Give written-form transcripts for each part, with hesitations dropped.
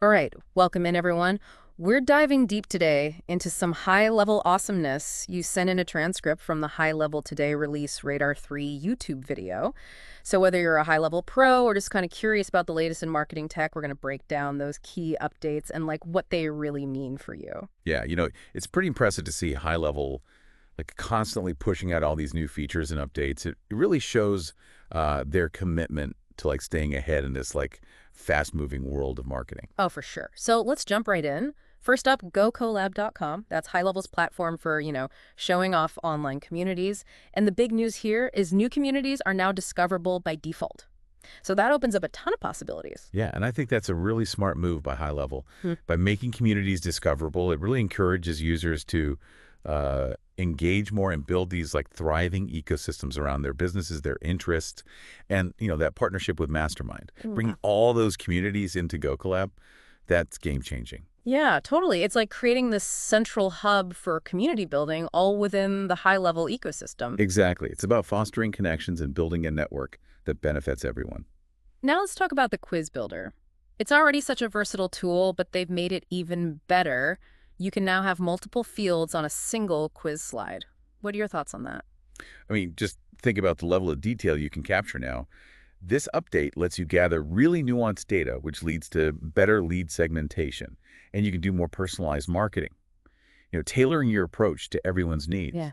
All right, welcome in everyone. We're diving deep today into some high-level awesomeness. You sent in a transcript from the High Level Today release Radar 3 YouTube video. So whether you're a high-level pro or just kind of curious about the latest in marketing tech, we're going to break down those key updates and like what they really mean for you. Yeah, it's pretty impressive to see high level, like constantly pushing out all these new features and updates. It really shows their commitment to like staying ahead in this like fast moving world of marketing. Oh, for sure. So let's jump right in. First up, GoCollab.com. That's High Level's platform for, showing off online communities. And the big news here is new communities are now discoverable by default. So that opens up a ton of possibilities. Yeah, and I think that's a really smart move by high level. Hmm. By making communities discoverable, it really encourages users to engage more and build these like thriving ecosystems around their businesses, their interests, and that partnership with Mastermind. Bringing all those communities into GoCollab, that's game changing. Yeah, totally. It's like creating this central hub for community building all within the high-level ecosystem. Exactly. It's about fostering connections and building a network that benefits everyone. Now let's talk about the Quiz Builder. It's already such a versatile tool, but they've made it even better. You can now have multiple fields on a single quiz slide. What are your thoughts on that? I mean, just think about the level of detail you can capture now. This update lets you gather really nuanced data, which leads to better lead segmentation, and you can do more personalized marketing, tailoring your approach to everyone's needs. Yeah.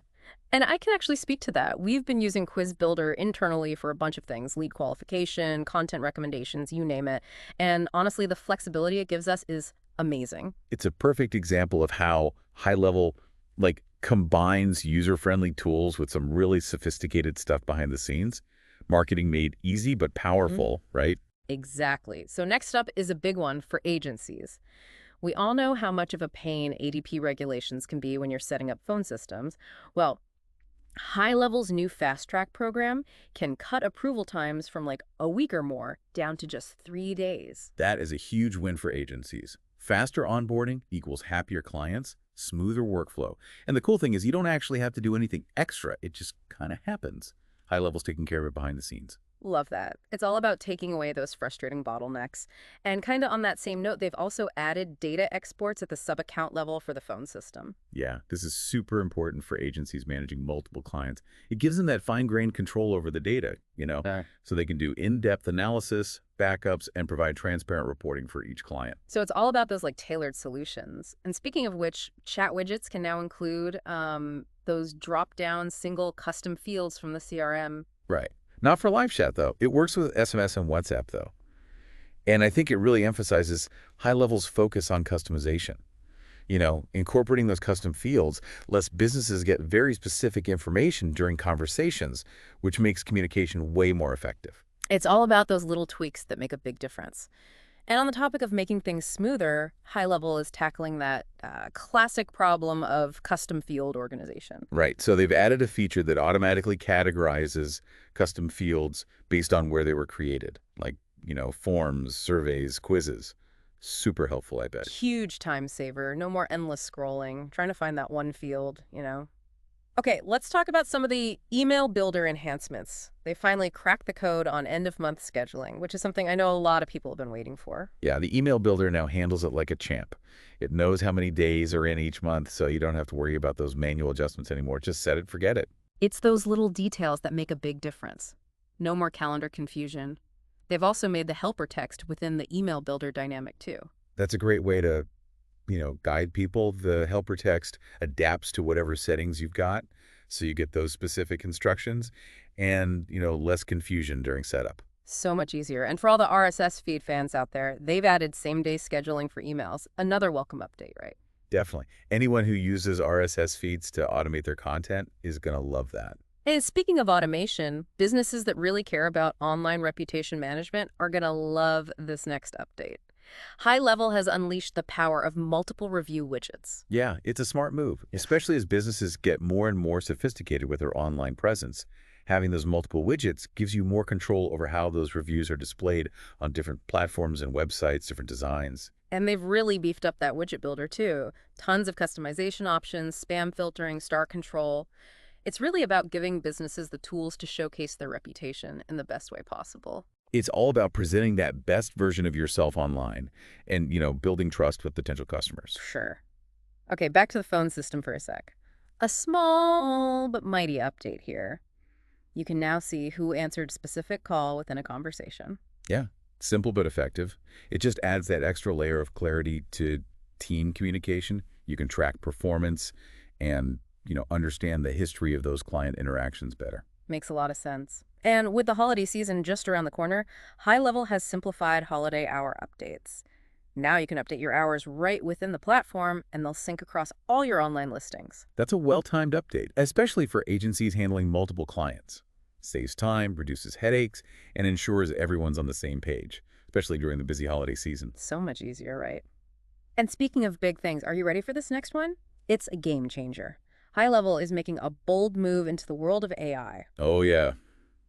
And I can actually speak to that. We've been using Quiz Builder internally for a bunch of things, lead qualification, content recommendations, you name it. And honestly, the flexibility it gives us is amazing. It's a perfect example of how high level like combines user-friendly tools with some really sophisticated stuff behind the scenes. Marketing made easy but powerful, right? Exactly. So next up is a big one for agencies. We all know how much of a pain ADP regulations can be when you're setting up phone systems. Well, High Level's new Fast Track program can cut approval times from like a week or more down to just 3 days. That is a huge win for agencies. Faster onboarding equals happier clients, smoother workflow. And the cool thing is you don't actually have to do anything extra. It just kind of happens. High level's taking care of it behind the scenes. Love that. It's all about taking away those frustrating bottlenecks. And kind of on that same note, they've also added data exports at the sub-account level for the phone system. Yeah, this is super important for agencies managing multiple clients. It gives them that fine-grained control over the data, so they can do in-depth analysis, backups, and provide transparent reporting for each client. So it's all about those like tailored solutions. And speaking of which, chat widgets can now include those drop-down single custom fields from the CRM. Right. Not for live chat, though. It works with SMS and WhatsApp, though. And I think it really emphasizes high levels focus on customization. Incorporating those custom fields lets businesses get very specific information during conversations, which makes communication way more effective. It's all about those little tweaks that make a big difference. And on the topic of making things smoother, High Level is tackling that classic problem of custom field organization. Right. So they've added a feature that automatically categorizes custom fields based on where they were created, like, forms, surveys, quizzes. Super helpful, I bet. Huge time saver. No more endless scrolling, trying to find that one field. Okay, let's talk about some of the email builder enhancements. They finally cracked the code on end-of-month scheduling, which is something I know a lot of people have been waiting for. Yeah, the email builder now handles it like a champ. It knows how many days are in each month, so you don't have to worry about those manual adjustments anymore. Just set it, forget it. It's those little details that make a big difference. No more calendar confusion. They've also made the helper text within the email builder dynamic too. That's a great way to guide people. The helper text adapts to whatever settings you've got, so you get those specific instructions and, less confusion during setup. So much easier. And for all the RSS feed fans out there, they've added same-day scheduling for emails. Another welcome update, right? Definitely. Anyone who uses RSS feeds to automate their content is going to love that. And speaking of automation, businesses that really care about online reputation management are going to love this next update. High Level has unleashed the power of multiple review widgets. Yeah, it's a smart move, especially as businesses get more and more sophisticated with their online presence. Having those multiple widgets gives you more control over how those reviews are displayed on different platforms and websites, different designs. And they've really beefed up that widget builder too. Tons of customization options, spam filtering, star control. It's really about giving businesses the tools to showcase their reputation in the best way possible. It's all about presenting that best version of yourself online and, building trust with potential customers. Sure. Okay, back to the phone system for a sec. A small but mighty update here. You can now see who answered specific call within a conversation. Yeah, simple but effective. It just adds that extra layer of clarity to team communication. You can track performance and, understand the history of those client interactions better. Makes a lot of sense. And with the holiday season just around the corner, High Level has simplified holiday hour updates. Now you can update your hours right within the platform, and they'll sync across all your online listings. That's a well-timed update, especially for agencies handling multiple clients. Saves time, reduces headaches, and ensures everyone's on the same page, especially during the busy holiday season. So much easier, right? And speaking of big things, are you ready for this next one? It's a game changer. High Level is making a bold move into the world of AI. Oh, yeah.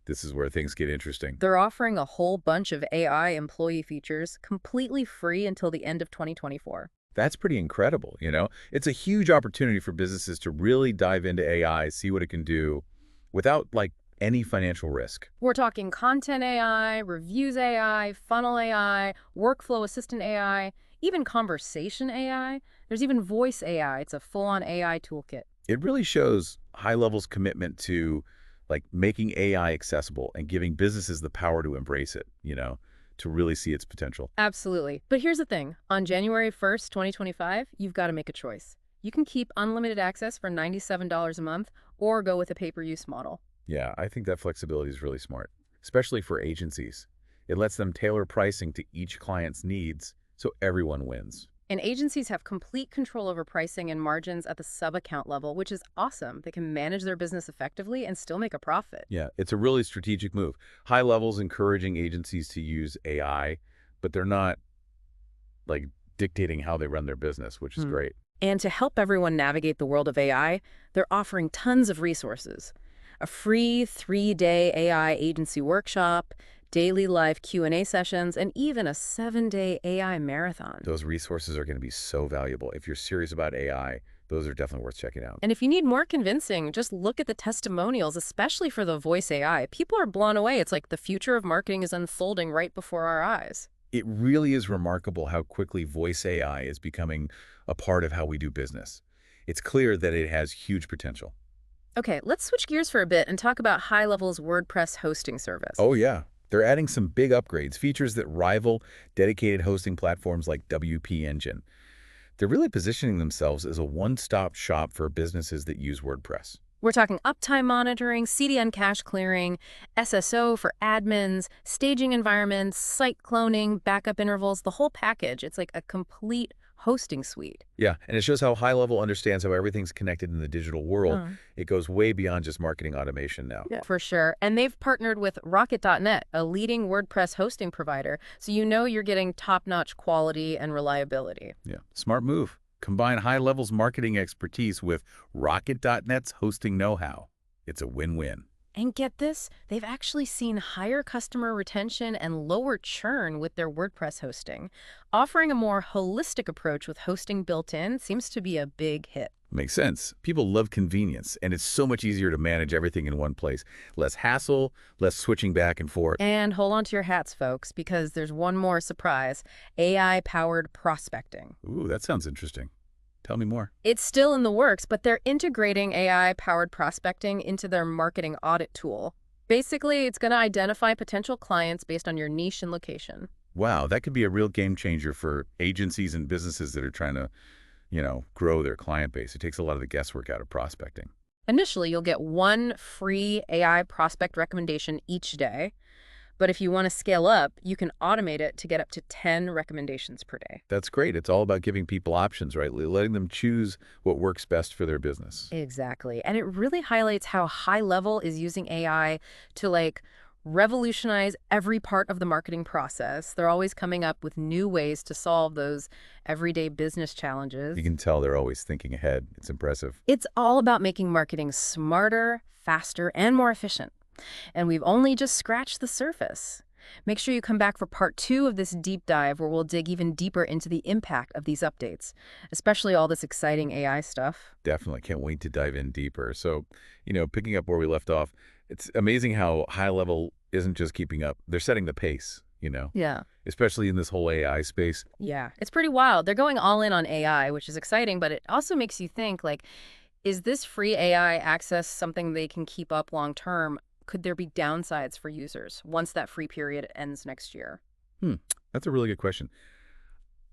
This is where things get interesting. They're offering a whole bunch of AI employee features completely free until the end of 2024. That's pretty incredible, It's a huge opportunity for businesses to really dive into AI, see what it can do without, any financial risk. We're talking content AI, reviews AI, funnel AI, workflow assistant AI, even conversation AI. There's even voice AI. It's a full-on AI toolkit. It really shows High Level's commitment to making AI accessible and giving businesses the power to embrace it, to really see its potential. Absolutely. But here's the thing. On January 1st, 2025, you've got to make a choice. You can keep unlimited access for $97 a month or go with a pay-per-use model. Yeah, I think that flexibility is really smart, especially for agencies. It lets them tailor pricing to each client's needs so everyone wins. And agencies have complete control over pricing and margins at the sub-account level, which is awesome. They can manage their business effectively and still make a profit. Yeah, it's a really strategic move. High Level's encouraging agencies to use AI, but they're not dictating how they run their business, which is great. And to help everyone navigate the world of AI, they're offering tons of resources. A free 3-day AI agency workshop, daily live Q&A sessions, and even a 7-day AI marathon. Those resources are going to be so valuable. If you're serious about AI, those are definitely worth checking out. And if you need more convincing, just look at the testimonials, especially for the voice AI. People are blown away. It's like the future of marketing is unfolding right before our eyes. It really is remarkable how quickly voice AI is becoming a part of how we do business. It's clear that it has huge potential. Okay, let's switch gears for a bit and talk about High Level's WordPress hosting service. Oh, yeah. They're adding some big upgrades, features that rival dedicated hosting platforms like WP Engine. They're really positioning themselves as a one-stop shop for businesses that use WordPress. We're talking uptime monitoring, CDN cache clearing, SSO for admins, staging environments, site cloning, backup intervals, the whole package. It's like a complete hosting suite. Yeah, and it shows how High Level understands how everything's connected in the digital world. It goes way beyond just marketing automation now. Yeah, for sure. And they've partnered with Rocket.net, a leading WordPress hosting provider, so you know you're getting top-notch quality and reliability. Yeah, smart move. Combine High Level's marketing expertise with Rocket.net's hosting know-how. It's a win-win. And get this, they've actually seen higher customer retention and lower churn with their WordPress hosting. Offering a more holistic approach with hosting built in seems to be a big hit. Makes sense. People love convenience, and it's so much easier to manage everything in one place. Less hassle, less switching back and forth. And hold on to your hats, folks, because there's one more surprise: AI-powered prospecting. Ooh, that sounds interesting. Tell me more. It's still in the works, but they're integrating AI-powered prospecting into their marketing audit tool. Basically, it's going to identify potential clients based on your niche and location. Wow, that could be a real game changer for agencies and businesses that are trying to, grow their client base. It takes a lot of the guesswork out of prospecting. Initially, you'll get one free AI prospect recommendation each day. But if you want to scale up, you can automate it to get up to 10 recommendations per day. That's great. It's all about giving people options, right? Letting them choose what works best for their business. Exactly. And it really highlights how High Level is using AI to revolutionize every part of the marketing process. They're always coming up with new ways to solve those everyday business challenges. You can tell they're always thinking ahead. It's impressive. It's all about making marketing smarter, faster, and more efficient. And we've only just scratched the surface. Make sure you come back for part 2 of this deep dive, where we'll dig even deeper into the impact of these updates, especially all this exciting AI stuff. Definitely. Can't wait to dive in deeper. So, picking up where we left off, It's amazing how high level isn't just keeping up. They're setting the pace, Yeah. especially in this whole AI space. Yeah, it's pretty wild. They're going all in on AI, which is exciting, but it also makes you think, like, is this free AI access something they can keep up long term? Could there be downsides for users once that free period ends next year? Hmm, that's a really good question.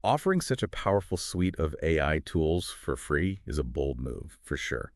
Offering such a powerful suite of AI tools for free is a bold move, for sure.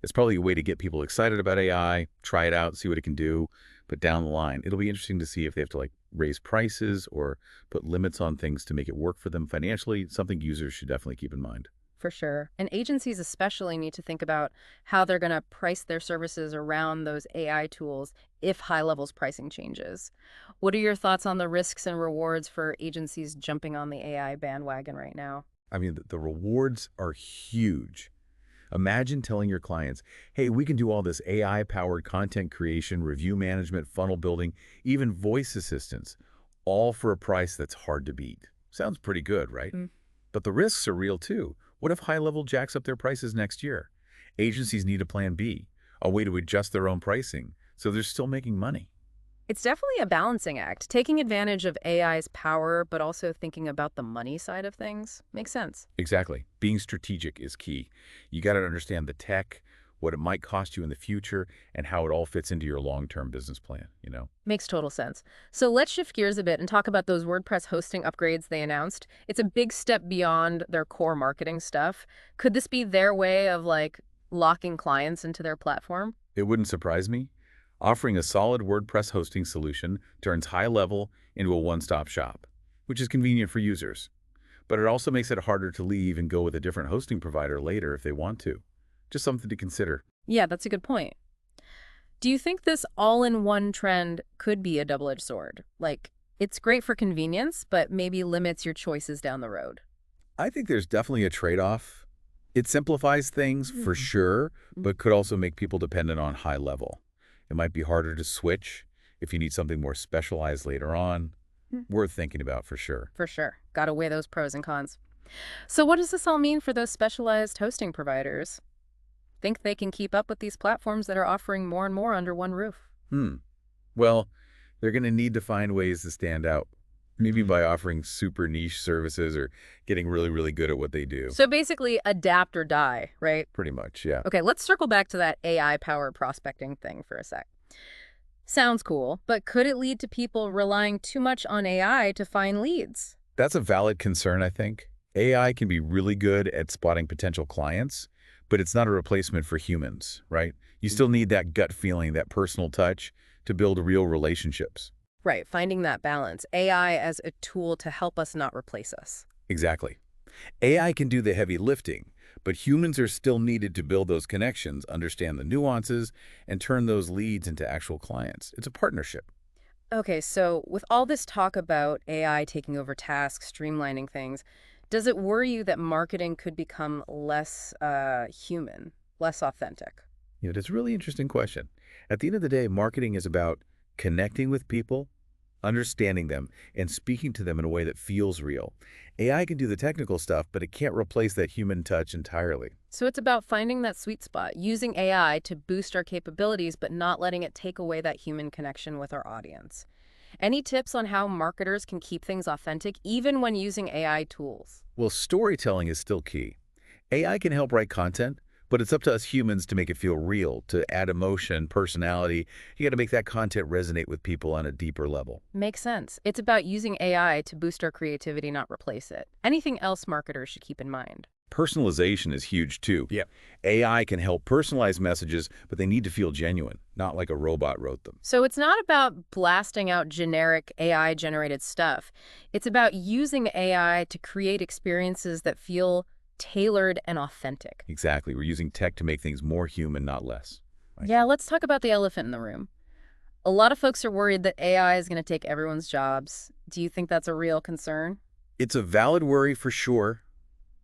It's probably a way to get people excited about AI, try it out, see what it can do. But down the line, it'll be interesting to see if they have to raise prices or put limits on things to make it work for them financially, something users should definitely keep in mind. For sure. And agencies especially need to think about how they're going to price their services around those AI tools if high levels pricing changes. What are your thoughts on the risks and rewards for agencies jumping on the AI bandwagon right now? I mean, the rewards are huge. Imagine telling your clients, hey, we can do all this AI-powered content creation, review management, funnel building, even voice assistance, all for a price that's hard to beat. Sounds pretty good, right? But the risks are real too. What if high level jacks up their prices next year? Agencies need a plan B, a way to adjust their own pricing, so they're still making money. It's definitely a balancing act. Taking advantage of AI's power, but also thinking about the money side of things makes sense. Exactly. Being strategic is key. You got to understand the tech, what it might cost you in the future, and how it all fits into your long-term business plan. Makes total sense. So let's shift gears a bit and talk about those WordPress hosting upgrades they announced. It's a big step beyond their core marketing stuff. Could this be their way of locking clients into their platform? It wouldn't surprise me. Offering a solid WordPress hosting solution turns high level into a one-stop shop, which is convenient for users. But it also makes it harder to leave and go with a different hosting provider later if they want to. Just something to consider. Yeah, that's a good point. Do you think this all-in-one trend could be a double-edged sword? It's great for convenience, but maybe limits your choices down the road. I think there's definitely a trade-off. It simplifies things for sure, but could also make people dependent on high level. It might be harder to switch if you need something more specialized later on. Worth thinking about for sure. For sure. Got to weigh those pros and cons. So what does this all mean for those specialized hosting providers? Think they can keep up with these platforms that are offering more and more under one roof? Well, they're going to need to find ways to stand out. Maybe by offering super niche services or getting really, really good at what they do. So basically adapt or die, right? Pretty much, yeah. Okay, let's circle back to that AI-powered prospecting thing for a sec. Sounds cool, but could it lead to people relying too much on AI to find leads? That's a valid concern, I think. AI can be really good at spotting potential clients, but it's not a replacement for humans, right? You still need that gut feeling, that personal touch to build real relationships. Right, finding that balance. AI as a tool to help us, not replace us. Exactly. AI can do the heavy lifting, but humans are still needed to build those connections, understand the nuances, and turn those leads into actual clients. It's a partnership. Okay, so with all this talk about AI taking over tasks, streamlining things, does it worry you that marketing could become less human, less authentic? It's a really interesting question. At the end of the day, marketing is about connecting with people, understanding them, and speaking to them in a way that feels real. AI can do the technical stuff, but it can't replace that human touch entirely. So it's about finding that sweet spot, using AI to boost our capabilities, but not letting it take away that human connection with our audience. Any tips on how marketers can keep things authentic, even when using AI tools? Well, storytelling is still key. AI can help write content, but it's up to us humans to make it feel real, to add emotion, personality. You got to make that content resonate with people on a deeper level. Makes sense. It's about using AI to boost our creativity, not replace it. Anything else marketers should keep in mind? Personalization is huge too. Yeah. AI can help personalize messages, but they need to feel genuine, not like a robot wrote them. So it's not about blasting out generic AI-generated stuff. It's about using AI to create experiences that feel tailored and authentic. Exactly. We're using tech to make things more human, not less. Right. Yeah, let's talk about the elephant in the room. A lot of folks are worried that AI is going to take everyone's jobs. Do you think that's a real concern? It's a valid worry for sure,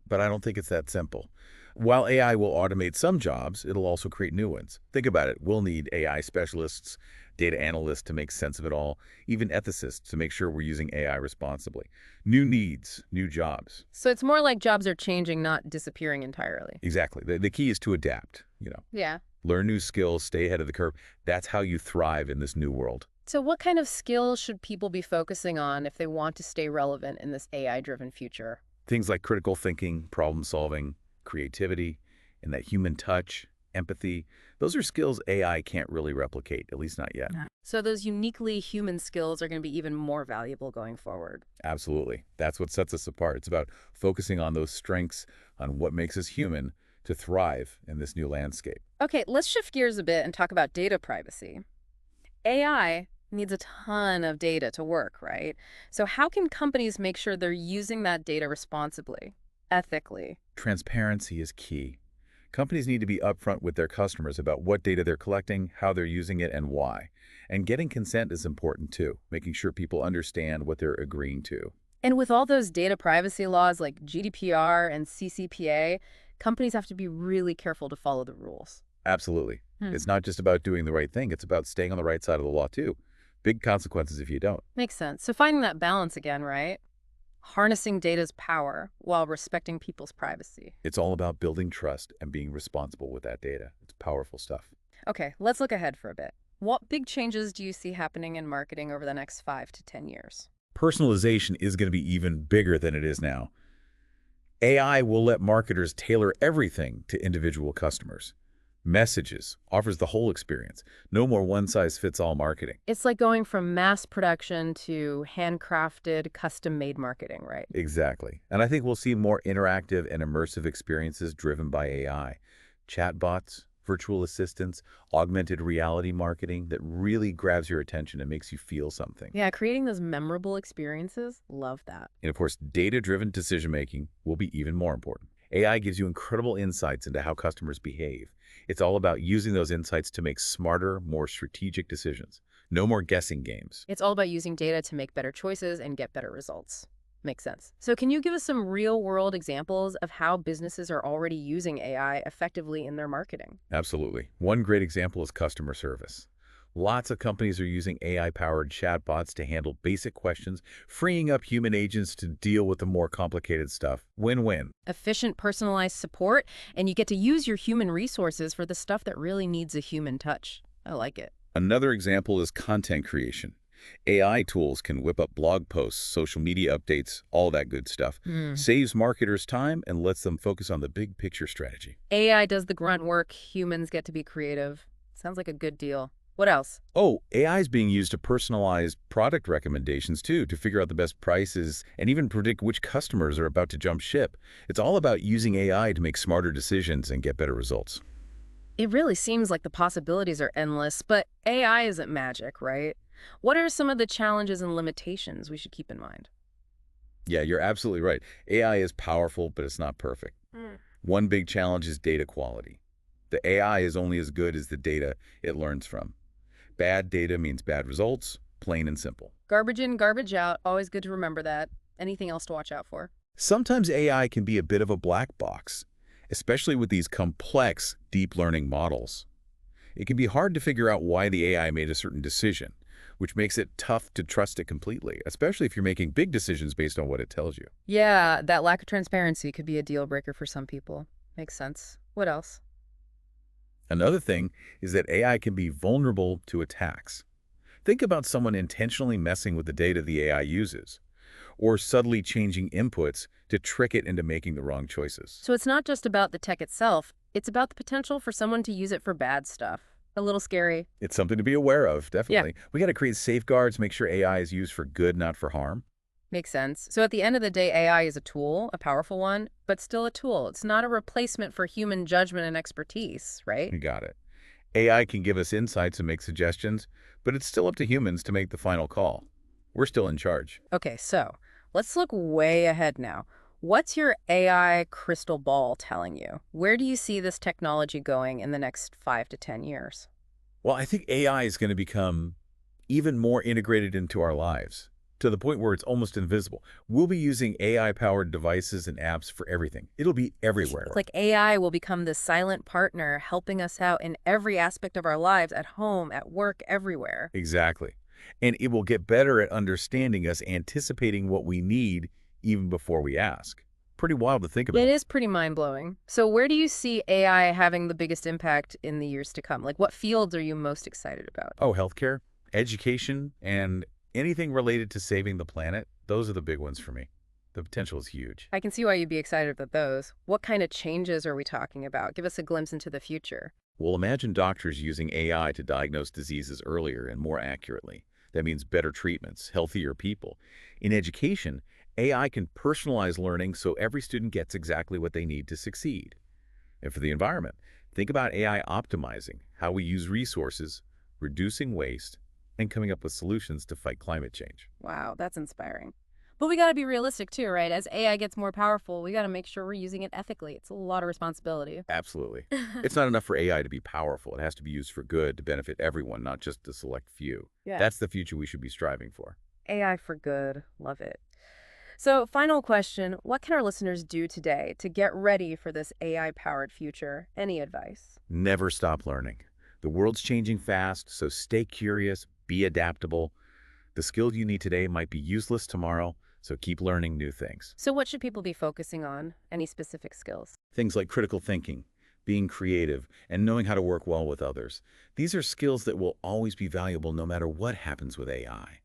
but I don't think it's that simple. While AI will automate some jobs, it'll also create new ones. Think about it. We'll need AI specialists, data analysts to make sense of it all, even ethicists to make sure we're using AI responsibly. New needs, new jobs. So it's more like jobs are changing, not disappearing entirely. Exactly. The key is to adapt. Yeah. Learn new skills, stay ahead of the curve. That's how you thrive in this new world. So what kind of skills should people be focusing on if they want to stay relevant in this AI-driven future? Things like critical thinking, problem solving, creativity, and that human touch, empathy, those are skills AI can't really replicate, at least not yet. Yeah. So those uniquely human skills are going to be even more valuable going forward. Absolutely. That's what sets us apart. It's about focusing on those strengths, on what makes us human to thrive in this new landscape. Okay, let's shift gears a bit and talk about data privacy. AI needs a ton of data to work, right? So how can companies make sure they're using that data responsibly, ethically? Transparency is key. Companies need to be upfront with their customers about what data they're collecting, how they're using it, and why. And getting consent is important too, making sure people understand what they're agreeing to. And with all those data privacy laws like GDPR and CCPA, companies have to be really careful to follow the rules. Absolutely. Hmm. It's not just about doing the right thing, it's about staying on the right side of the law too. Big consequences if you don't. Makes sense. So finding that balance again, right? Harnessing data's power while respecting people's privacy. It's all about building trust and being responsible with that data. It's powerful stuff. Okay, let's look ahead for a bit. What big changes do you see happening in marketing over the next 5 to 10 years? Personalization is going to be even bigger than it is now. AI will let marketers tailor everything to individual customers. Messages offers the whole experience. No more one-size-fits-all marketing. It's like going from mass production to handcrafted, custom-made marketing, right? Exactly. And I think we'll see more interactive and immersive experiences driven by AI. Chatbots, virtual assistants, augmented reality marketing that really grabs your attention and makes you feel something. Yeah, creating those memorable experiences, love that. And of course, data-driven decision-making will be even more important. AI gives you incredible insights into how customers behave. It's all about using those insights to make smarter, more strategic decisions. No more guessing games. It's all about using data to make better choices and get better results. Makes sense. So can you give us some real-world examples of how businesses are already using AI effectively in their marketing? Absolutely. One great example is customer service. Lots of companies are using AI-powered chatbots to handle basic questions, freeing up human agents to deal with the more complicated stuff. Win-win. Efficient, personalized support, and you get to use your human resources for the stuff that really needs a human touch. I like it. Another example is content creation. AI tools can whip up blog posts, social media updates, all that good stuff. Saves marketers time and lets them focus on the big picture strategy. AI does the grunt work, humans get to be creative. Sounds like a good deal. What else? Oh, AI is being used to personalize product recommendations too, to figure out the best prices and even predict which customers are about to jump ship. It's all about using AI to make smarter decisions and get better results. It really seems like the possibilities are endless, but AI isn't magic, right? What are some of the challenges and limitations we should keep in mind? Yeah, you're absolutely right. AI is powerful, but it's not perfect. One big challenge is data quality. The AI is only as good as the data it learns from. Bad data means bad results, plain and simple. Garbage in, garbage out. Always good to remember that. Anything else to watch out for? Sometimes AI can be a bit of a black box, especially with these complex deep learning models. It can be hard to figure out why the AI made a certain decision, which makes it tough to trust it completely, especially if you're making big decisions based on what it tells you. Yeah, that lack of transparency could be a deal breaker for some people. Makes sense. What else? Another thing is that AI can be vulnerable to attacks. Think about someone intentionally messing with the data the AI uses, or subtly changing inputs to trick it into making the wrong choices. So it's not just about the tech itself, it's about the potential for someone to use it for bad stuff. A little scary. It's something to be aware of, definitely. We got to create safeguards, make sure AI is used for good, not for harm. Makes sense. So at the end of the day, AI is a tool, a powerful one, but still a tool. It's not a replacement for human judgment and expertise, right? You got it. AI can give us insights and make suggestions, but it's still up to humans to make the final call. We're still in charge. Okay, so let's look way ahead now. What's your AI crystal ball telling you? Where do you see this technology going in the next 5 to 10 years? Well, I think AI is going to become even more integrated into our lives, to the point where it's almost invisible. We'll be using AI-powered devices and apps for everything. It'll be everywhere. It's like AI will become the silent partner helping us out in every aspect of our lives, at home, at work, everywhere. Exactly. And it will get better at understanding us, anticipating what we need even before we ask. pretty wild to think It about. is pretty mind-blowing. So where do you see AI having the biggest impact in the years to come? Like, what fields are you most excited about? Oh, healthcare, education, and anything related to saving the planet, those are the big ones for me. The potential is huge. I can see why you'd be excited about those. What kind of changes are we talking about? Give us a glimpse into the future. Well, imagine doctors using AI to diagnose diseases earlier and more accurately. That means better treatments, healthier people. In education, AI can personalize learning so every student gets exactly what they need to succeed. And for the environment, think about AI optimizing how we use resources, reducing waste, and coming up with solutions to fight climate change. Wow, that's inspiring. But we got to be realistic too, right? As AI gets more powerful, we got to make sure we're using it ethically. It's a lot of responsibility. Absolutely. It's not enough for AI to be powerful. It has to be used for good to benefit everyone, not just a select few. Yeah. That's the future we should be striving for. AI for good. Love it. So, final question. What can our listeners do today to get ready for this AI-powered future? Any advice? Never stop learning. The world's changing fast, so stay curious, be adaptable. The skills you need today might be useless tomorrow, so keep learning new things. So what should people be focusing on? Any specific skills? Things like critical thinking, being creative, and knowing how to work well with others. These are skills that will always be valuable no matter what happens with AI.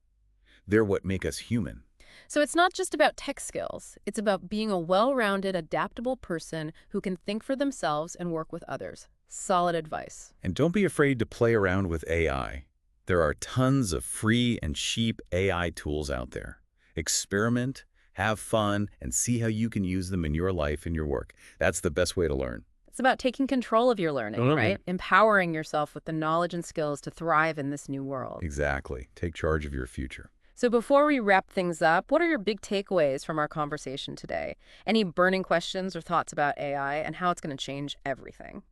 They're what make us human. So it's not just about tech skills. It's about being a well-rounded, adaptable person who can think for themselves and work with others. Solid advice. And don't be afraid to play around with AI. There are tons of free and cheap AI tools out there. Experiment, have fun, and see how you can use them in your life and your work. That's the best way to learn. It's about taking control of your learning, Mhm. right? Empowering yourself with the knowledge and skills to thrive in this new world. Exactly. Take charge of your future. So before we wrap things up, what are your big takeaways from our conversation today? Any burning questions or thoughts about AI and how it's going to change everything?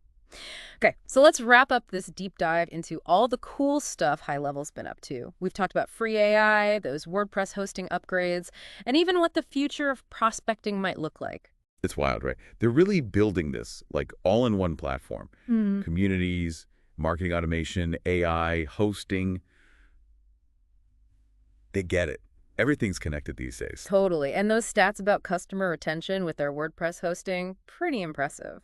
Okay, so let's wrap up this deep dive into all the cool stuff High Level's been up to. We've talked about free AI, those WordPress hosting upgrades, and even what the future of prospecting might look like. It's wild, right? They're really building this like all in one platform. Communities, marketing automation, AI, hosting. They get it. Everything's connected these days. Totally. And those stats about customer retention with their WordPress hosting, pretty impressive.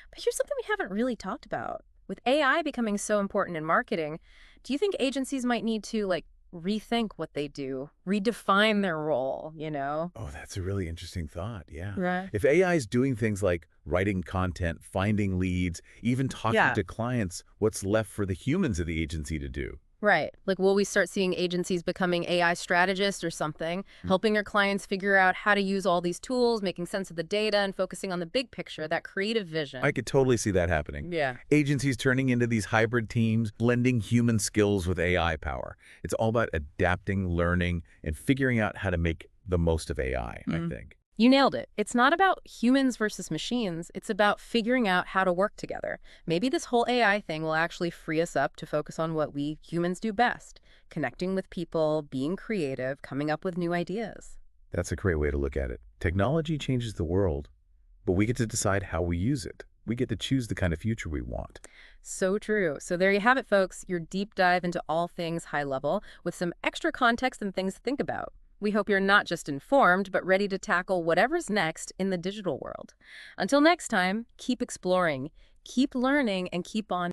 But here's something we haven't really talked about. With AI becoming so important in marketing, do you think agencies might need to, like, rethink what they do, redefine their role, you know? Oh, that's a really interesting thought. Yeah. Right. If AI is doing things like writing content, finding leads, even talking Yeah. to clients, what's left for the humans of the agency to do? Right. Like, will we start seeing agencies becoming AI strategists or something, helping their clients figure out how to use all these tools, making sense of the data, and focusing on the big picture, that creative vision? I could totally see that happening. Yeah. Agencies turning into these hybrid teams, blending human skills with AI power. It's all about adapting, learning, and figuring out how to make the most of AI, I think. You nailed it. It's not about humans versus machines. It's about figuring out how to work together. Maybe this whole AI thing will actually free us up to focus on what we humans do best, connecting with people, being creative, coming up with new ideas. That's a great way to look at it. Technology changes the world, but we get to decide how we use it. We get to choose the kind of future we want. So true. So there you have it, folks, your deep dive into all things High Level with some extra context and things to think about. We hope you're not just informed, but ready to tackle whatever's next in the digital world. Until next time, keep exploring, keep learning, and keep on